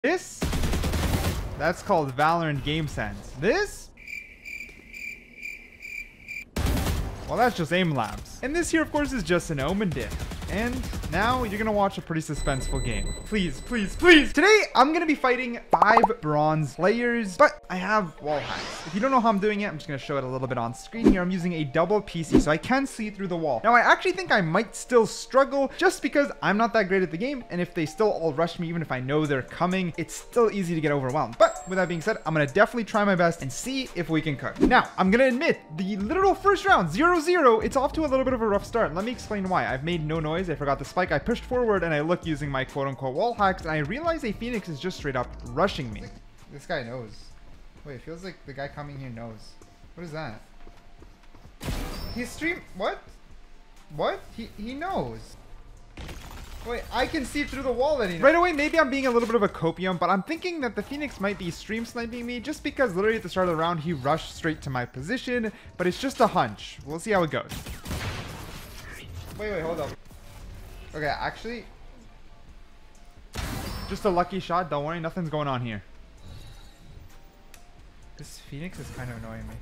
This? That's called Valorant game sense. This? Well, that's just aim labs. And this here, of course, is just an Omen diff. And now you're gonna watch a pretty suspenseful game. Please, please, please. Today, I'm gonna be fighting 5 bronze players, but I have wall hacks. If you don't know how I'm doing it, I'm just gonna show it a little bit on screen here. I'm using a double PC, so I can see through the wall. Now, I actually think I might still struggle just because I'm not that great at the game. And if they still all rush me, even if I know they're coming, it's still easy to get overwhelmed. But with that being said, I'm gonna definitely try my best and see if we can cook. Now, I'm gonna admit, the literal first round, 0-0, it's off to a little bit of a rough start. Let me explain why. I've made no noise. I forgot the spike. I pushed forward and I look using my quote-unquote wall hacks, and I realize a Phoenix is just straight up rushing me. This guy knows. Wait, it feels like the guy coming here knows. What is that? He's what? What? He knows. Wait, I can see through the wall that he knows. Right away, maybe I'm being a little bit of a copium, but I'm thinking that the Phoenix might be stream sniping me just because literally at the start of the round, he rushed straight to my position, but it's just a hunch. We'll see how it goes. Wait, hold up. Okay, actually, just a lucky shot. Don't worry, nothing's going on here. This Phoenix is kind of annoying me.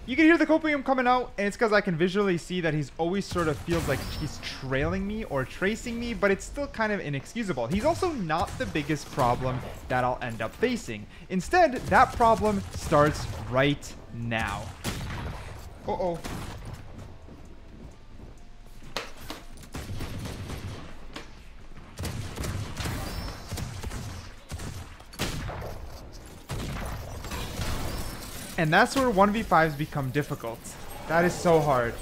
You can hear the copium coming out, and it's because I can visually see that he's always sort of feels like he's trailing me or tracing me, but it's still kind of inexcusable. He's also not the biggest problem that I'll end up facing. Instead, that problem starts right now. Uh-oh. And that's where 1v5s become difficult. That is so hard.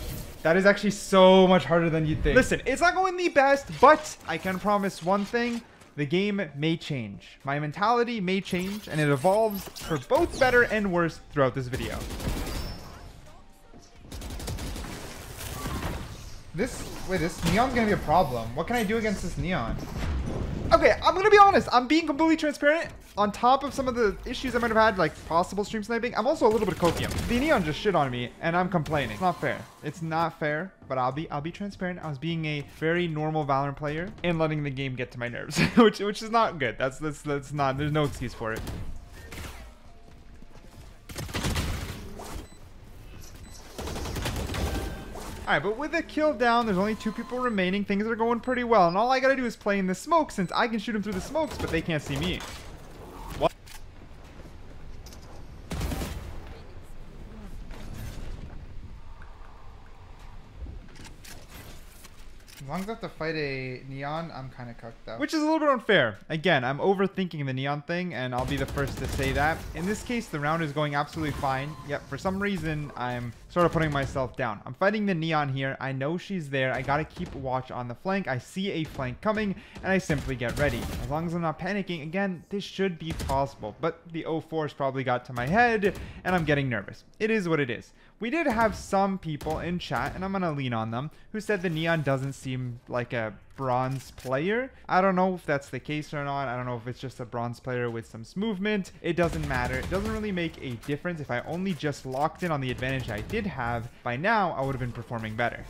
That is actually so much harder than you'd think. Listen, it's not going the best, but I can promise one thing. The game may change. My mentality may change, and it evolves for both better and worse throughout this video. Wait, this neon's gonna be a problem. What can I do against this neon? Okay, I'm gonna be honest. I'm being completely transparent. On top of some of the issues I might have had, like possible stream sniping, I'm also a little bit of copium. The neon just shit on me, and I'm complaining. It's not fair. It's not fair, but I'll be transparent. I was being a very normal Valorant player and letting the game get to my nerves, which is not good. That's not. There's no excuse for it. Alright, but with a kill down, there's only 2 people remaining. Things are going pretty well. And all I gotta do is play in the smoke, since I can shoot them through the smokes, but they can't see me. What? As long as I have to fight a neon, I'm kind of cooked out. Which is a little bit unfair. Again, I'm overthinking the neon thing, and I'll be the first to say that. In this case, the round is going absolutely fine. Yet, for some reason, I'm sort of putting myself down. I'm fighting the neon here. I know she's there. I gotta keep watch on the flank. I see a flank coming, and I simply get ready. As long as I'm not panicking, again, this should be possible. But the 0-4's probably got to my head, and I'm getting nervous. It is what it is. We did have some people in chat, and I'm gonna lean on them, who said the neon doesn't seem like a bronze player. I don't know if that's the case or not. I don't know if it's just a bronze player with some movement. It doesn't matter. It doesn't really make a difference. If I only just locked in on the advantage I did have, by now I would have been performing better.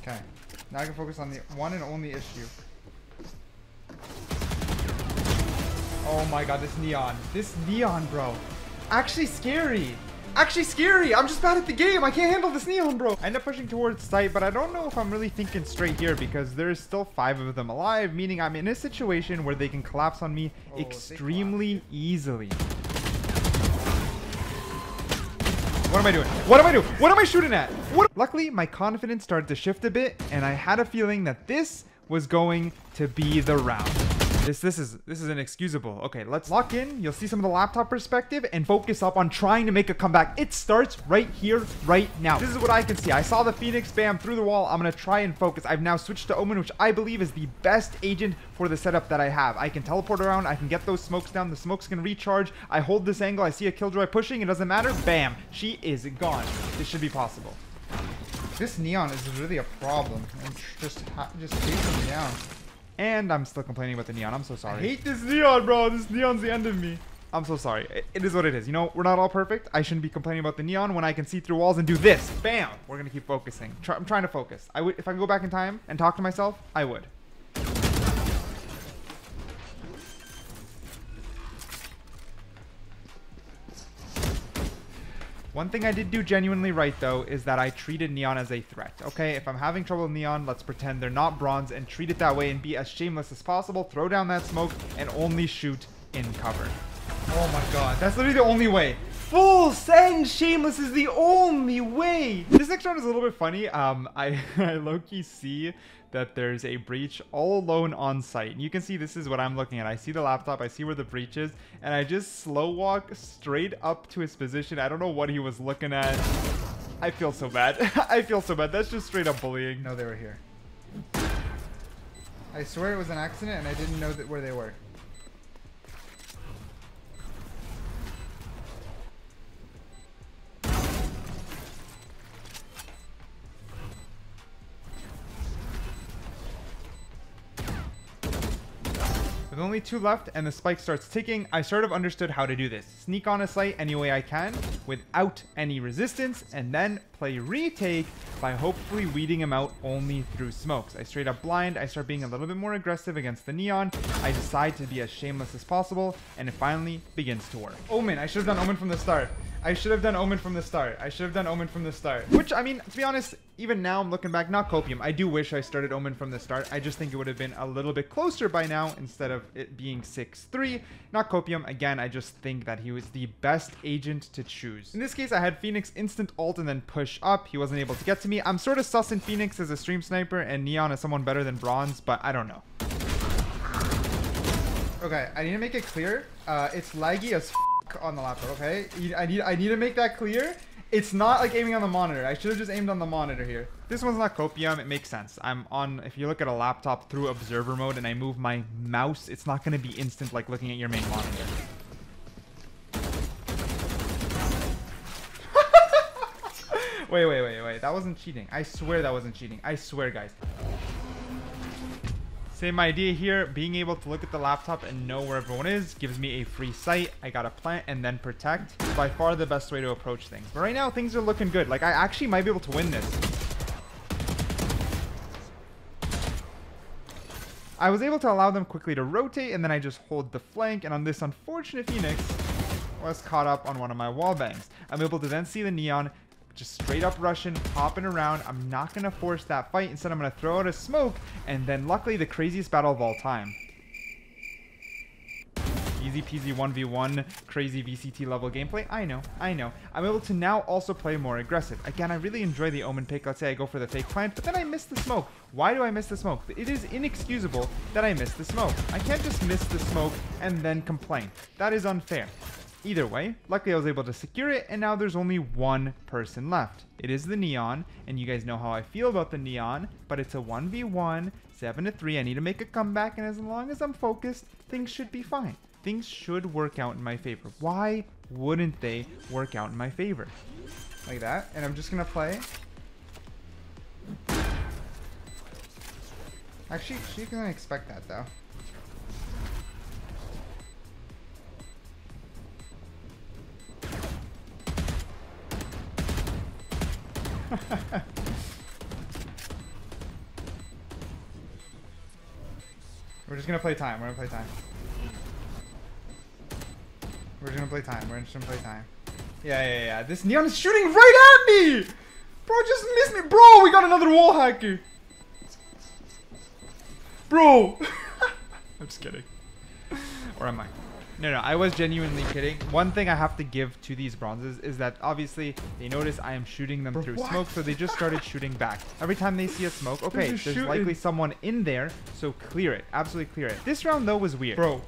Okay, now I can focus on the one and only issue. Oh my god, this neon, bro. Actually scary. I'm just bad at the game. I can't handle this neon, bro. I end up pushing towards site, but I don't know if I'm really thinking straight here because there's still 5 of them alive, meaning I'm in a situation where they can collapse on me extremely easily. What am I doing? What am I shooting at? Luckily, my confidence started to shift a bit, and I had a feeling that this was going to be the round. This is inexcusable. Okay, let's lock in. You'll see some of the laptop perspective and focus up on trying to make a comeback. It starts right here, right now. This is what I can see. I saw the Phoenix bam through the wall. I'm gonna try and focus. I've now switched to Omen, which I believe is the best agent for the setup that I have. I can teleport around. I can get those smokes down. The smokes can recharge. I hold this angle. I see a killjoy pushing. It doesn't matter. Bam. She is gone. This should be possible. This neon is really a problem. And just chasing me down. And I'm still complaining about the neon. I'm so sorry. I hate this neon, bro. This neon's the end of me. I'm so sorry. It is what it is. You know, we're not all perfect. I shouldn't be complaining about the neon when I can see through walls and do this. Bam. We're going to keep focusing. I'm trying to focus. If I could go back in time and talk to myself, I would. One thing I did do genuinely right, though, is that I treated Neon as a threat. Okay, if I'm having trouble with Neon, let's pretend they're not bronze and treat it that way and be as shameless as possible. Throw down that smoke and only shoot in cover. Oh my god, that's literally the only way. Full send shameless is the only way. This next round is a little bit funny. I low-key see that there's a breach all alone on site. And you can see this is what I'm looking at. I see the laptop, I see where the breach is, and I just slow walk straight up to his position. I don't know what he was looking at. I feel so bad. I feel so bad. That's just straight up bullying. No, they were here. I swear it was an accident and I didn't know where they were. With only 2 left and the spike starts ticking, I sort of understood how to do this. Sneak on a site any way I can without any resistance, and then play retake by hopefully weeding him out only through smokes. I straight up blind, I start being a little bit more aggressive against the Neon, I decide to be as shameless as possible, and it finally begins to work. Omen, I should have done Omen from the start. I should have done Omen from the start. I should have done Omen from the start. Which, I mean, to be honest, even now I'm looking back, not copium. I do wish I started Omen from the start. I just think it would have been a little bit closer by now instead of it being 6-3. Not copium. Again, I just think that he was the best agent to choose. In this case, I had Phoenix instant ult and then push up. He wasn't able to get to me. I'm sort of sussing Phoenix as a stream sniper and Neon as someone better than Bronze, but I don't know. Okay, I need to make it clear. It's laggy as on the laptop, okay? I need to make that clear. It's not like aiming on the monitor. I should have just aimed on the monitor here. This one's not copium. It makes sense. I'm on, if you look at a laptop through observer mode and I move my mouse, it's not going to be instant like looking at your main monitor. Wait. That wasn't cheating. I swear that wasn't cheating. I swear, guys. Same idea here. Being able to look at the laptop and know where everyone is gives me a free sight. I gotta plant and then protect. By far the best way to approach things. But right now, things are looking good. Like, I actually might be able to win this. I was able to allow them quickly to rotate, and then I just hold the flank. And on this unfortunate Phoenix, was caught up on one of my wall bangs. I'm able to then see the Neon just straight up Russian, popping around. I'm not going to force that fight. Instead, I'm going to throw out a smoke. And then luckily, the craziest battle of all time. Easy peasy 1v1, crazy VCT level gameplay. I know. I'm able to now also play more aggressive. Again, I really enjoy the Omen pick. Let's say I go for the fake plant, but then I miss the smoke. Why do I miss the smoke? It is inexcusable that I miss the smoke. I can't just miss the smoke and then complain. That is unfair. Either way, luckily I was able to secure it, and now there's only one person left. It is the Neon, and you guys know how I feel about the Neon, but it's a 1v1, 7-3. I need to make a comeback, and as long as I'm focused, things should be fine. Things should work out in my favor. Why wouldn't they work out in my favor? Like that, and I'm just gonna play. Actually, she can expect that though. We're just gonna play time. We're just gonna play time. Yeah. This Neon is shooting right at me! Bro, just missed me. Bro, we got another wall hacker. Bro. I'm just kidding. Or am I? No, I was genuinely kidding. One thing I have to give to these bronzes is that obviously they notice I am shooting them through smoke, so they just started shooting back. Every time they see a smoke, okay, there's likely someone in there, so clear it. Absolutely clear it. This round, though, was weird. Bro.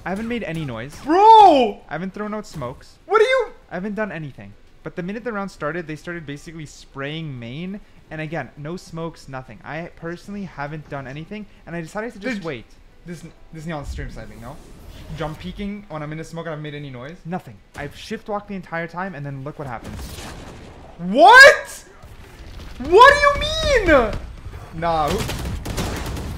I haven't made any noise. Bro! I haven't thrown out smokes. What are you? I haven't done anything. But the minute the round started, they started basically spraying main. And again, no smokes, nothing. I personally haven't done anything, and I decided to just wait. This Neon stream sniping, no? Jump peeking when I'm in the smoke and I haven't made any noise? Nothing. I've shift walked the entire time, and then look what happens. What? What do you mean? Nah.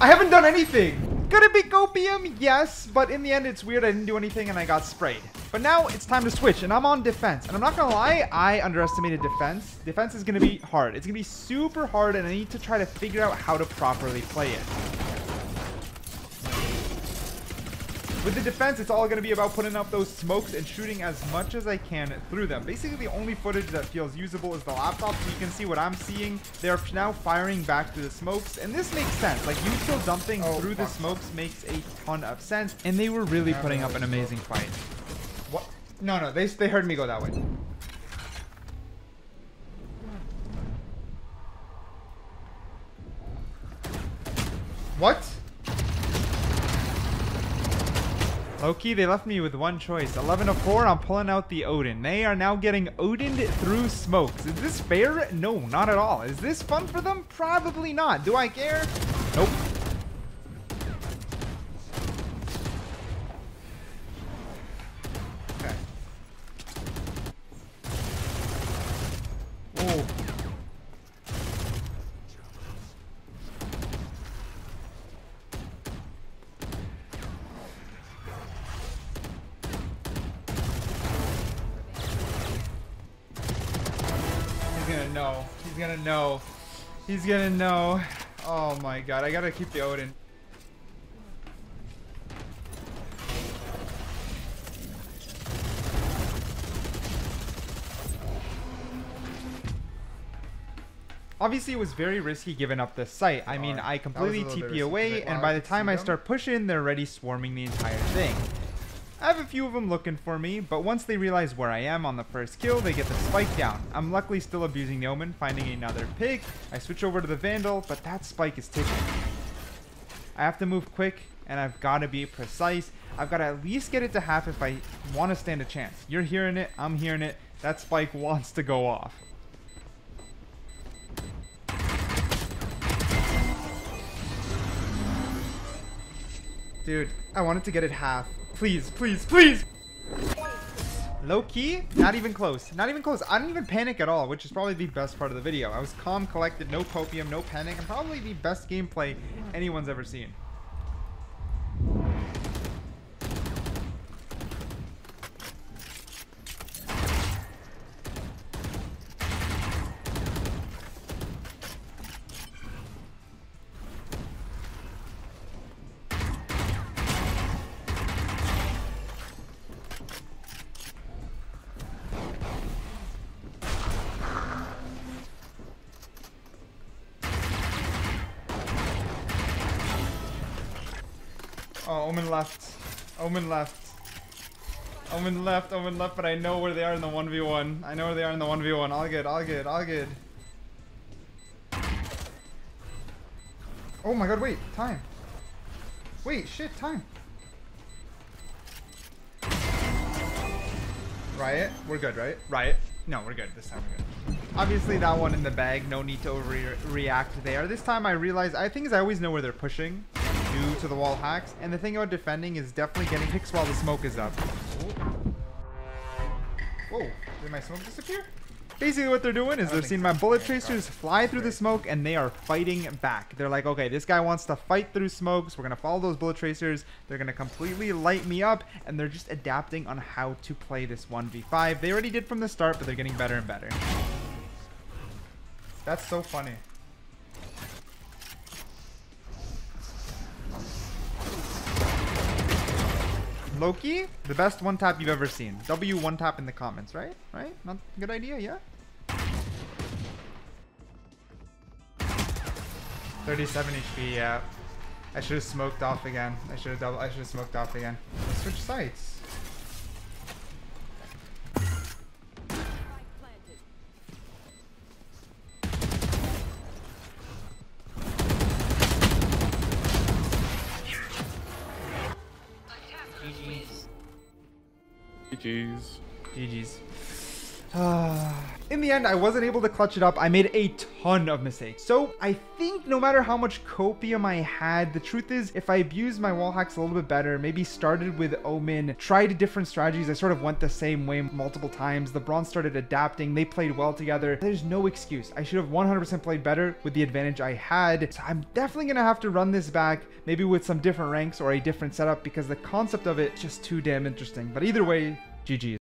I haven't done anything. Could it be copium? Yes, but in the end, it's weird. I didn't do anything, and I got sprayed. But now it's time to switch, and I'm on defense. And I'm not going to lie, I underestimated defense. Defense is going to be hard. It's going to be super hard, and I need to try to figure out how to properly play it. With the defense, it's all going to be about putting up those smokes and shooting as much as I can through them. Basically, the only footage that feels usable is the laptop, so you can see what I'm seeing. They're now firing back through the smokes, and this makes sense. Like, neutral dumping through the smokes makes a ton of sense, and they were really putting up an amazing fight. What? No, they heard me go that way. What? Low-key, they left me with one choice. 11-4, I'm pulling out the Odin. They are now getting Odin'd through smokes. Is this fair? No, not at all. Is this fun for them? Probably not. Do I care? Nope. Okay. Oh. He's gonna know. He's gonna know. Oh my god, I gotta keep the Odin. Obviously, it was very risky giving up the site. I mean, I completely TP away, and by the time I start pushing, they're already swarming the entire thing. I have a few of them looking for me, but once they realize where I am on the first kill, they get the spike down. I'm luckily still abusing the Omen, finding another pick. I switch over to the Vandal, but that spike is ticking. I have to move quick, and I've got to be precise. I've got to at least get it to half if I want to stand a chance. You're hearing it, I'm hearing it. That spike wants to go off. Dude, I wanted to get it half. Please, please, please! Low-key, not even close. Not even close. I didn't even panic at all, which is probably the best part of the video. I was calm, collected, no copium, no panic, and probably the best gameplay anyone's ever seen. Oh, Omen left. Omen left. Omen left. Omen left, but I know where they are in the 1v1. I know where they are in the 1v1. All good, all good, all good. Oh my god, wait. Time. Wait, shit, time. Riot? We're good, right? Riot? No, we're good. This time we're good. Obviously, that one in the bag. No need to overreact there. This time I realized, I think I always know where they're pushing due to the wall hacks. And the thing about defending is definitely getting picks while the smoke is up. Whoa, did my smoke disappear? Basically what they're doing is they're seeing my bullet tracers fly through the smoke and they are fighting back. They're like, okay, this guy wants to fight through smokes. We're going to follow those bullet tracers. They're going to completely light me up, and they're just adapting on how to play this 1v5. They already did from the start, but they're getting better and better. That's so funny. Loki, the best one tap you've ever seen. W one tap in the comments, right? Right? Not a good idea, yeah? 37 HP, yeah. I should have smoked off again. I should have smoked off again. Let's switch sites. GG's. GG's. In the end, I wasn't able to clutch it up. I made a ton of mistakes. So I think no matter how much copium I had, the truth is if I abused my wall hacks a little bit better, maybe started with Omen, tried different strategies, I sort of went the same way multiple times. The Bronze started adapting. They played well together. There's no excuse. I should have 100% played better with the advantage I had. So I'm definitely going to have to run this back, maybe with some different ranks or a different setup, because the concept of it is just too damn interesting. But either way, GG.